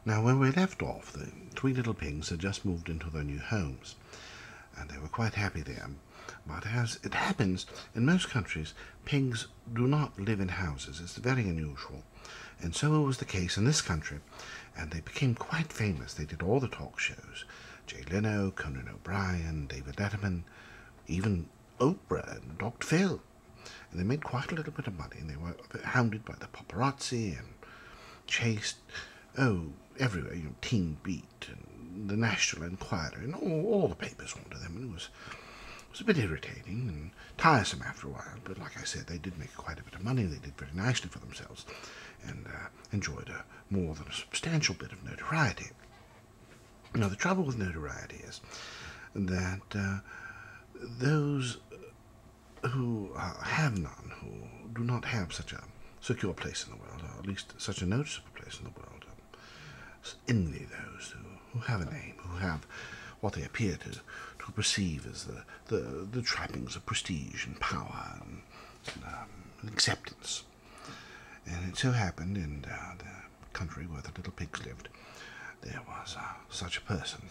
Now, when we left off, the three little pigs had just moved into their new homes, and they were quite happy there. But as it happens, in most countries, pigs do not live in houses. It's very unusual. And so it was the case in this country, and they became quite famous. They did all the talk shows. Jay Leno, Conan O'Brien, David Letterman, even Oprah and Dr. Phil. And they made quite a little bit of money, and they were hounded by the paparazzi and chased, everywhere, Teen Beat and the National Enquirer, and all the papers wanted them, and it was a bit irritating and tiresome after a while, but like I said, they did make quite a bit of money. They did very nicely for themselves and enjoyed more than a substantial bit of notoriety. Now, the trouble with notoriety is that those who have none, who do not have such a secure place in the world, or at least such a noticeable place in the world, envy those who have a name, who have what they appear to perceive as the trappings of prestige and power and acceptance. And it so happened in the country where the little pigs lived, there was such a person,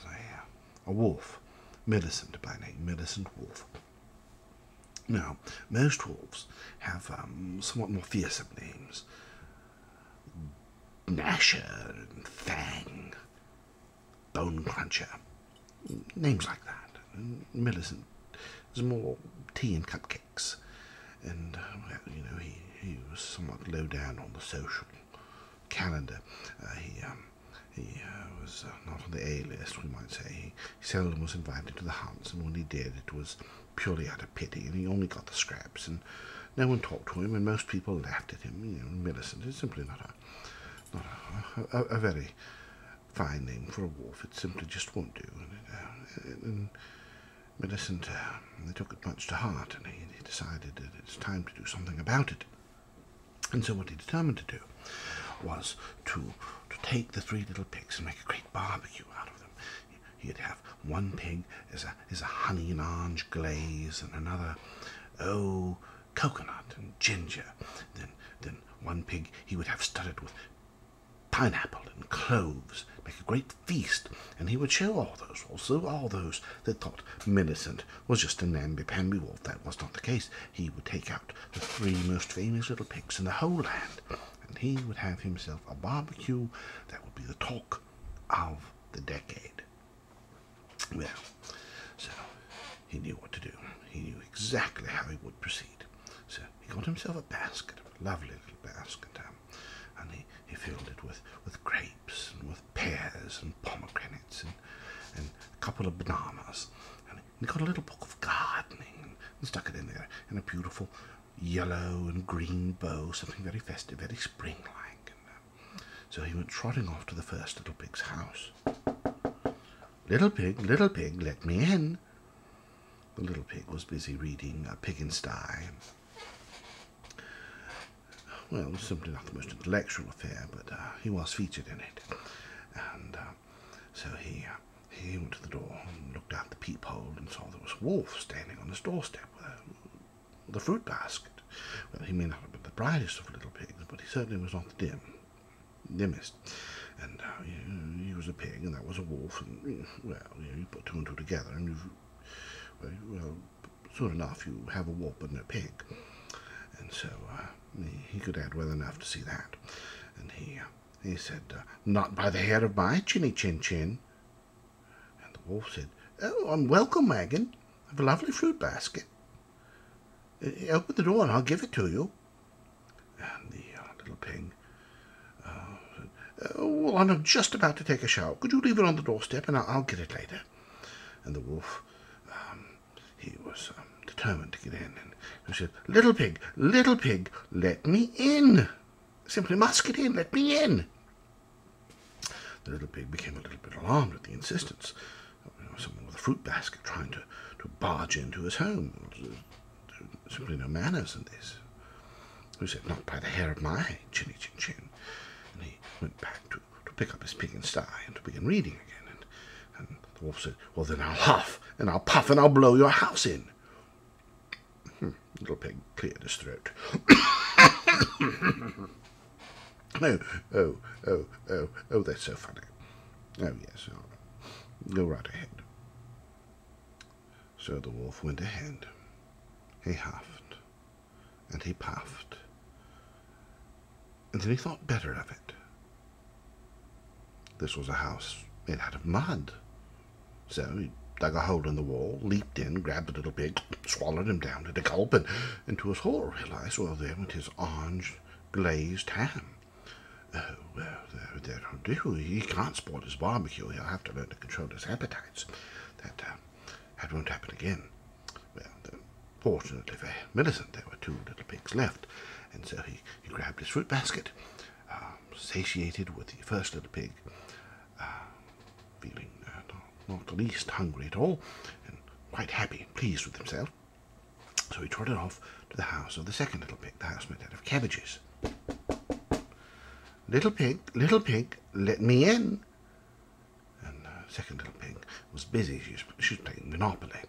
a wolf, Millicent by name, Millicent Wolf. Now, most wolves have somewhat more fearsome names. Gnasher and Fang, Bone Cruncher, names like that. And Millicent is more tea and cupcakes, and he was somewhat low down on the social calendar. He was not on the A-list, we might say. He seldom was invited to the hunts, and when he did, it was purely out of pity, and he only got the scraps, and no one talked to him, and most people laughed at him. Millicent is simply not a very fine name for a wolf. It simply just won't do. And Millicent, they took it much to heart, and he decided that it's time to do something about it. And so what he determined to do was to take the three little pigs and make a great barbecue out of them. He'd have one pig as a honey and orange glaze, and another, coconut and ginger. Then one pig he would have studded with pineapple and cloves, make a great feast, and he would show all those that thought Millicent was just a namby-pamby wolf. That was not the case. He would take out the three most famous little pigs in the whole land, and he would have himself a barbecue that would be the talk of the decade. Well, so he knew what to do. He knew exactly how he would proceed. So he got himself a basket, a lovely little basket, and he filled it with grapes and with pears and pomegranates and a couple of bananas. And he got a little book of gardening and stuck it in there in a beautiful yellow and green bow, something very festive, very spring-like. And so he went trotting off to the first little pig's house. Little pig, let me in." The little pig was busy reading Pig in Sty. Well, it was simply not the most intellectual affair, but he was featured in it. And so he went to the door and looked out the peephole and saw there was a wolf standing on his doorstep with a fruit basket. Well, he may not have been the brightest of little pigs, but he certainly was not the dimmest. And he was a pig, and that was a wolf, and, you put two and two together, and soon enough you have a wolf and a pig. And so he could add well enough to see that. And he said, "Not by the hair of my chinny chin chin." And the wolf said, "Oh, I'm welcome, wagon. I've a lovely fruit basket. Open the door and I'll give it to you." And the little pig said, "Well, I'm just about to take a shower. Could you leave it on the doorstep and I'll get it later?" And the wolf, he was determined to get in, and he said, little pig, let me in. Simply must get in, let me in." The little pig became a little bit alarmed at the insistence of someone with a fruit basket trying to barge into his home. There's simply no manners in this. He said, "Not by the hair of my chinny chin chin." And he went back to pick up his Pig in Sty and to begin reading again. And the wolf said, "Well, then I'll huff, and I'll puff, and I'll blow your house in." Little pig cleared his throat. Oh, oh, oh, that's so funny. Oh, yes, go right ahead. So the wolf went ahead. He huffed, and he puffed, and then he thought better of it. This was a house made out of mud. So he dug a hole in the wall, leaped in, grabbed the little pig, swallowed him down at a gulp, and to his horror realized, well, there went his orange glazed ham. Oh, well, that'll do. He can't spoil his barbecue. He'll have to learn to control his appetites. That won't happen again. Well, fortunately for Millicent, there were 2 little pigs left, and so he grabbed his fruit basket, satiated with the first little pig, feeling not the least hungry at all, and quite happy and pleased with himself. So he trotted off to the house of the second little pig, the house made out of cabbages. Little pig, let me in. And the second little pig was busy. She was playing Monopoly.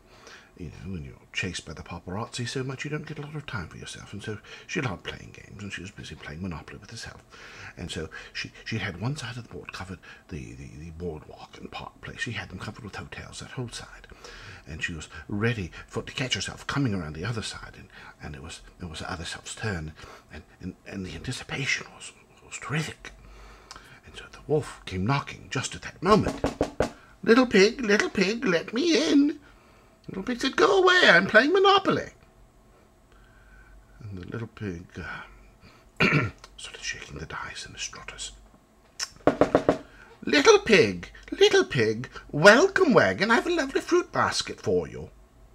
You know, when you're chased by the paparazzi so much, you don't get a lot of time for yourself. And so she loved playing games, and she was busy playing Monopoly with herself. And so she had one side of the board covered, the boardwalk and park place. She had them covered with hotels, that whole side. And she was ready to catch herself coming around the other side. And it was the other self's turn. And the anticipation was terrific. And so the wolf came knocking just at that moment. Little pig, let me in. Little pig said, go away, I'm playing Monopoly. And the little pig started shaking the dice and the strutters. Little pig, welcome wagon, I have a lovely fruit basket for you.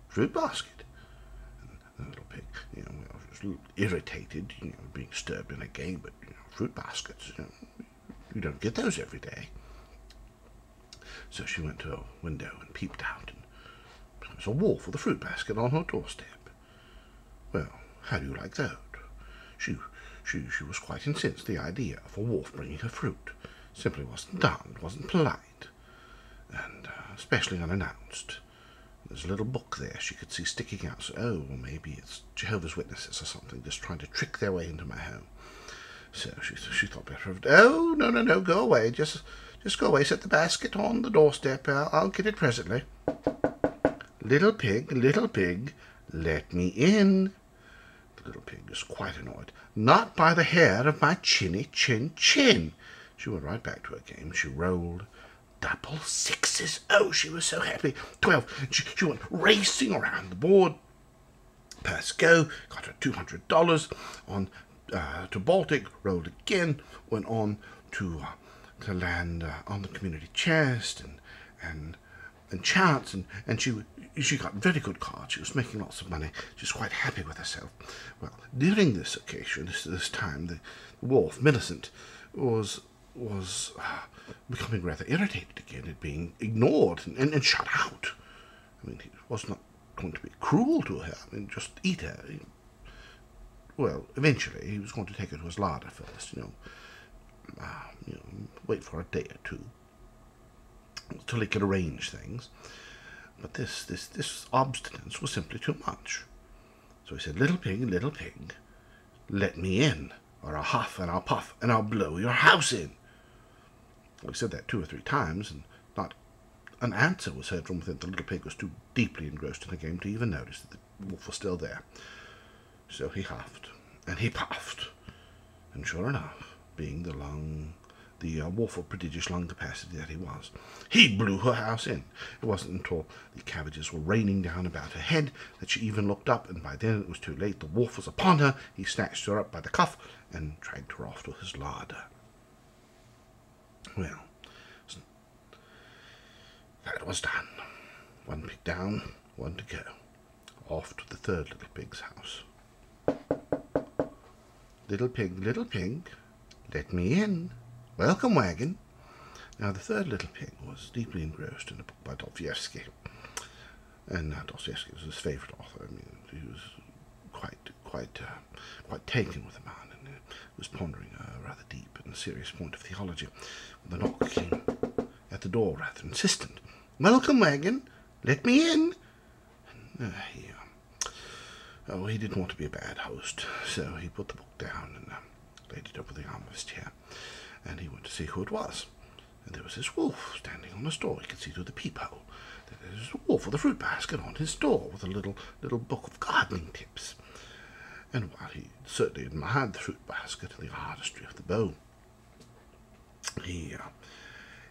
Fruit basket? And the little pig, was a little irritated, being disturbed in a game, but fruit baskets, you don't get those every day. So she went to a window and peeped out, and there was a wolf with a fruit basket on her doorstep. Well, how do you like that? She was quite incensed. The idea of a wolf bringing her fruit simply wasn't done, wasn't polite, and especially unannounced. There's a little book there she could see sticking out. So, well, maybe it's Jehovah's Witnesses or something, just trying to trick their way into my home. So she thought better of it. Oh, no, go away. Just go away. Set the basket on the doorstep. I'll get it presently. Little pig, let me in. The little pig was quite annoyed. Not by the hair of my chinny chin. She went right back to her game. She rolled double sixes. Oh, she was so happy. 12. She went racing around the board. Pass go. Got her $200 on to Baltic. Rolled again. Went on to land on the community chest and chance, and she got very good cards. She was making lots of money. She was quite happy with herself. Well, during this occasion, this time, the wolf, Millicent, was becoming rather irritated again at being ignored and shut out. I mean, he was not going to be cruel to her. I mean, just eat her. Well, eventually, he was going to take her to his larder first, wait for a day or two till he could arrange things. But this obstinance was simply too much. So he said, little pig, let me in, or I'll huff and I'll puff and I'll blow your house in. Well, he said that 2 or 3 times, and not an answer was heard from within. The little pig was too deeply engrossed in the game to even notice that the wolf was still there. So he huffed and he puffed, and sure enough, being the wolf of prodigious lung capacity that he was, he blew her house in. It wasn't until the cabbages were raining down about her head that she even looked up, and by then it was too late. The wolf was upon her. He snatched her up by the cuff and dragged her off to his larder. Well, that was done. 1 pig down, 1 to go. Off to the third little pig's house. Little pig, let me in. Welcome wagon. Now the third little pig was deeply engrossed in a book by Dostoevsky, and Dostoevsky was his favourite author. I mean, he was quite taken with the man, and was pondering a rather deep and serious point of theology. The knock came at the door, rather insistent. Welcome wagon, let me in. And he didn't want to be a bad host, so he put the book down and laid it over the arm of his chair, and he went to see who it was. And there was this wolf standing on a store. He could see through the peephole. There was a wolf with a fruit basket on his door with a little book of gardening tips. And while he certainly admired the fruit basket and the artistry of the bow, he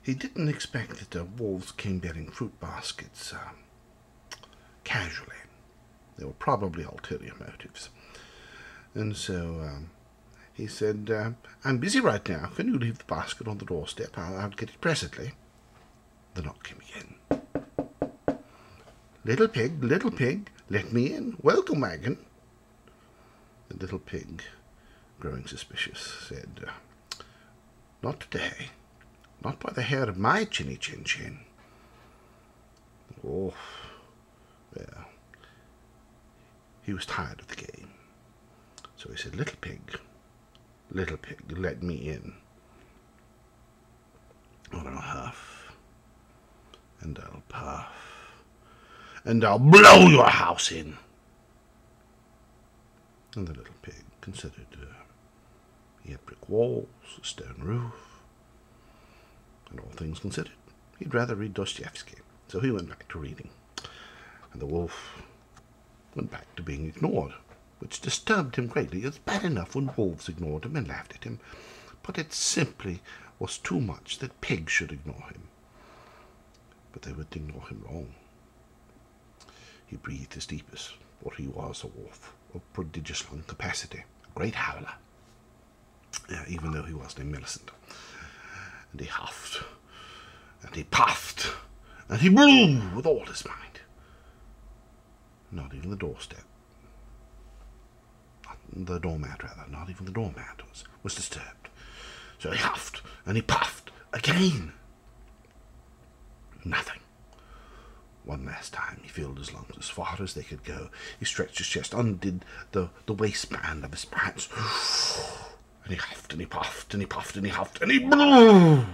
didn't expect that wolves came bearing fruit baskets casually. There were probably ulterior motives. And so he said, "I'm busy right now. Can you leave the basket on the doorstep? I'll get it presently." The knock came again. Little pig, let me in. Welcome, wagon." The little pig, growing suspicious, said, "Not today. Not by the hair of my chinny chin chin." Oh, well, he was tired of the game. So he said, little pig, let me in. And I'll huff, and I'll puff, and I'll blow your house in." And the little pig considered. He had brick walls, a stone roof, and all things considered, he'd rather read Dostoevsky. So he went back to reading. And the wolf went back to being ignored, which disturbed him greatly. It's bad enough when wolves ignored him and laughed at him, but it simply was too much that pigs should ignore him. But they would ignore him wrong. He breathed his deepest, for he was a wolf of prodigious lung capacity, a great howler, even though he was named Millicent. And he huffed, and he puffed, and he blew with all his might. Not even the doorstep, the doormat rather, not even the doormat was disturbed. So he huffed, and he puffed again. Nothing. One last time he filled his lungs as far as they could go. He stretched his chest, undid the waistband of his pants, and he huffed, and he puffed, and he puffed, and he huffed, and he blew.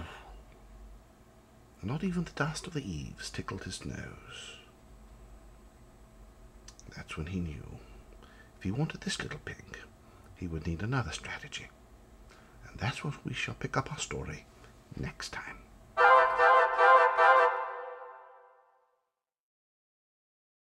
Not even the dust of the eaves tickled his nose. That's when he knew if he wanted this little pig, he would need another strategy. And that's what we shall pick up our story next time.